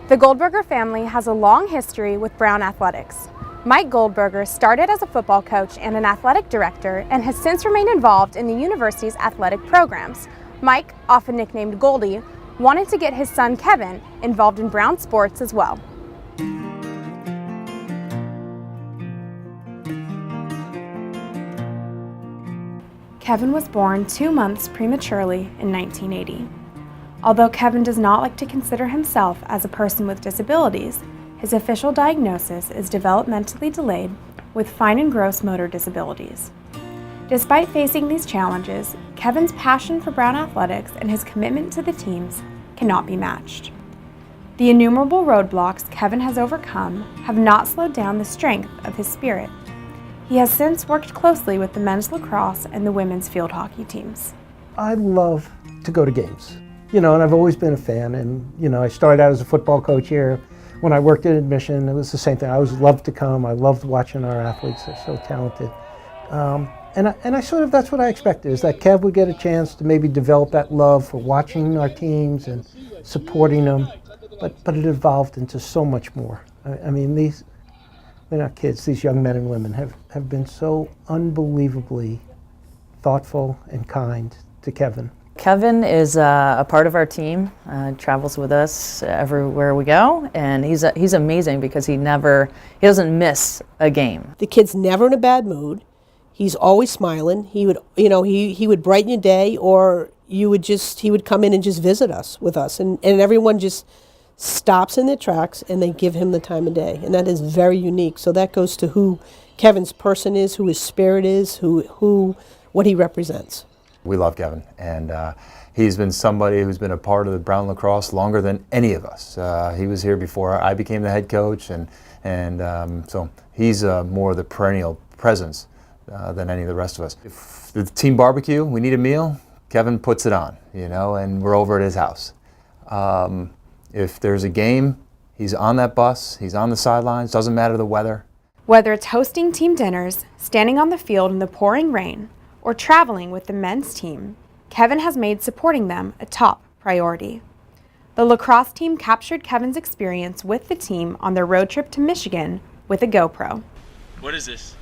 The Goldberger family has a long history with Brown athletics. Mike Goldberger started as a football coach and an athletic director and has since remained involved in the university's athletic programs. Mike, often nicknamed Goldie, wanted to get his son Kevin involved in Brown sports as well. Kevin was born 2 months prematurely in 1980. Although Kevin does not like to consider himself as a person with disabilities, his official diagnosis is developmentally delayed with fine and gross motor disabilities. Despite facing these challenges, Kevin's passion for Brown athletics and his commitment to the teams cannot be matched. The innumerable roadblocks Kevin has overcome have not slowed down the strength of his spirit. He has since worked closely with the men's lacrosse and the women's field hockey teams. I love to go to games, and I've always been a fan. And, I started out as a football coach here. When I worked in admission, it was the same thing. I always loved to come. I loved watching our athletes. They're so talented. And I sort of, that's what I expected, is that Kev would get a chance to maybe develop that love for watching our teams and supporting them. But it evolved into so much more. I mean, they're not kids, these young men and women have been so unbelievably thoughtful and kind to Kevin. Kevin is a part of our team, travels with us everywhere we go, and he's amazing because he doesn't miss a game. The kid's never in a bad mood. He's always smiling. He would, he would brighten your day, or he would come in and just visit us with us, and everyone just stops in their tracks and they give him the time of day, and that is very unique. So that goes to who Kevin's person is, who his spirit is, what he represents. We love Kevin, and he's been somebody who's been a part of the Brown lacrosse longer than any of us. He was here before I became the head coach, and so he's more of the perennial presence than any of the rest of us. If the team barbecue, we need a meal, Kevin puts it on, and we're over at his house. If there's a game, he's on that bus, he's on the sidelines, doesn't matter the weather. Whether it's hosting team dinners, standing on the field in the pouring rain, or traveling with the men's team, Kevin has made supporting them a top priority. The lacrosse team captured Kevin's experience with the team on their road trip to Michigan with a GoPro. What is this?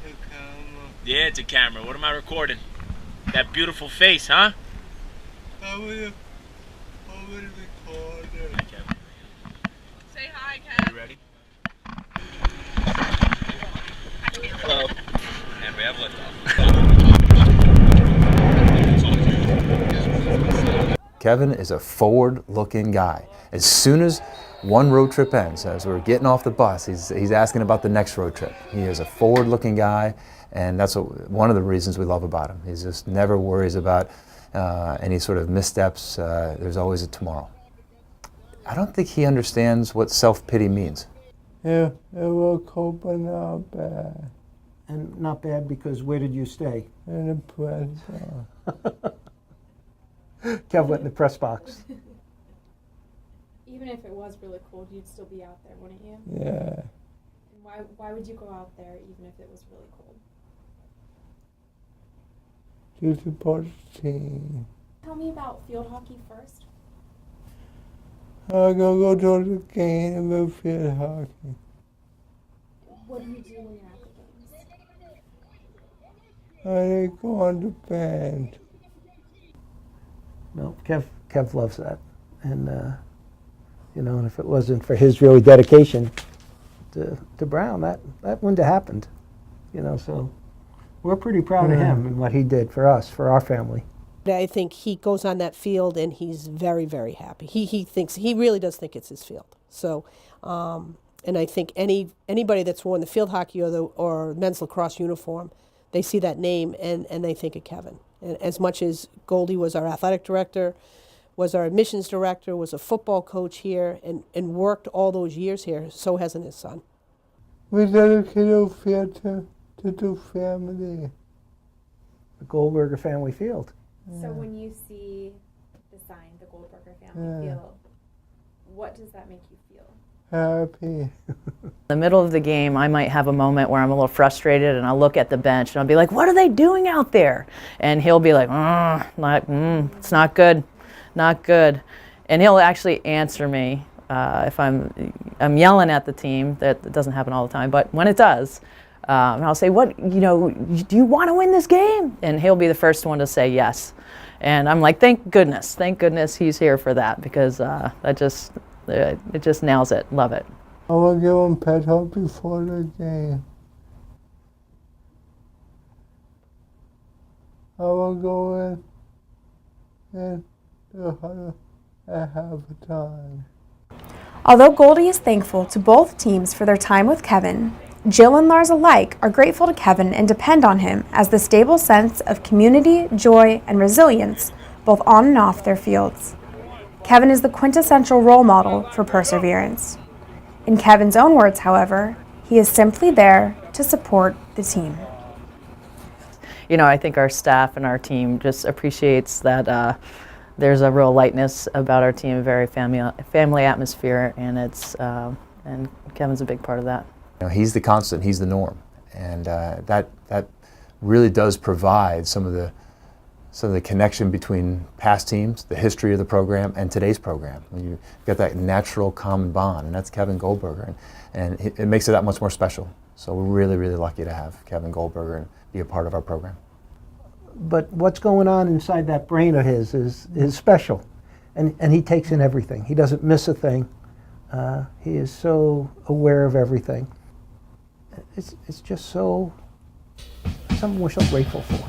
A camera. Yeah, it's a camera. What am I recording? That beautiful face, huh? I will record it. Hi, Kevin. Say hi, Kev. You ready? Hello. And we have liftoff. Kevin is a forward-looking guy. As soon as one road trip ends, as we're getting off the bus, he's asking about the next road trip. He is a forward-looking guy, and that's one of the reasons we love about him. He just never worries about any sort of missteps. There's always a tomorrow. I don't think he understands what self-pity means. Yeah, it will cope, but not bad. And not bad because where did you stay? In the press box. Kev went in the press box. Even if it was really cold, you'd still be out there, wouldn't you? Yeah. And why would you go out there even if it was really cold? To support the team. Tell me about field hockey first. I go to the game and field hockey. What do you do when you're at the games? I go on the band. No, Kev loves that, and and if it wasn't for his really dedication to Brown, that wouldn't have happened. So we're pretty proud of him and what he did for us, for our family. I think he goes on that field and he's very, very happy. He really does think it's his field. So, and I think anybody that's worn the field hockey or men's lacrosse uniform, they see that name and they think of Kevin. And as much as Goldie was our athletic director, was our admissions director, was a football coach here, and worked all those years here, so hasn't his son. We dedicated our field to the family. The Goldberger family field. So when you see the sign, the Goldberger family field, what does that make you feel? Happy. In the middle of the game, I might have a moment where I'm a little frustrated, and I'll look at the bench and I'll be like, "What are they doing out there?" And he'll be like, "It's not good, not good." and he'll actually answer me if I'm yelling at the team. That doesn't happen all the time, but when it does, and I'll say, "What, do you want to win this game?" And he'll be the first one to say yes. And I'm like, thank goodness he's here for that, because it just nails it. Love it. I will give him pet hug before the game. I will go in and at halftime. Although Goldie is thankful to both teams for their time with Kevin, Jill and Lars alike are grateful to Kevin and depend on him as the stable sense of community, joy, and resilience both on and off their fields. Kevin is the quintessential role model for perseverance. In Kevin's own words, however, he is simply there to support the team. I think our staff and our team just appreciates that there's a real lightness about our team, a very family atmosphere, and and Kevin's a big part of that. He's the constant, he's the norm, and that really does provide some of the connection between past teams, the history of the program, and today's program. You get that natural common bond, and that's Kevin Goldberger, and it makes it that much more special. So we're really, really lucky to have Kevin Goldberger and be a part of our program. But what's going on inside that brain of his is special, and he takes in everything. He doesn't miss a thing. He is so aware of everything. It's just something we're so grateful for.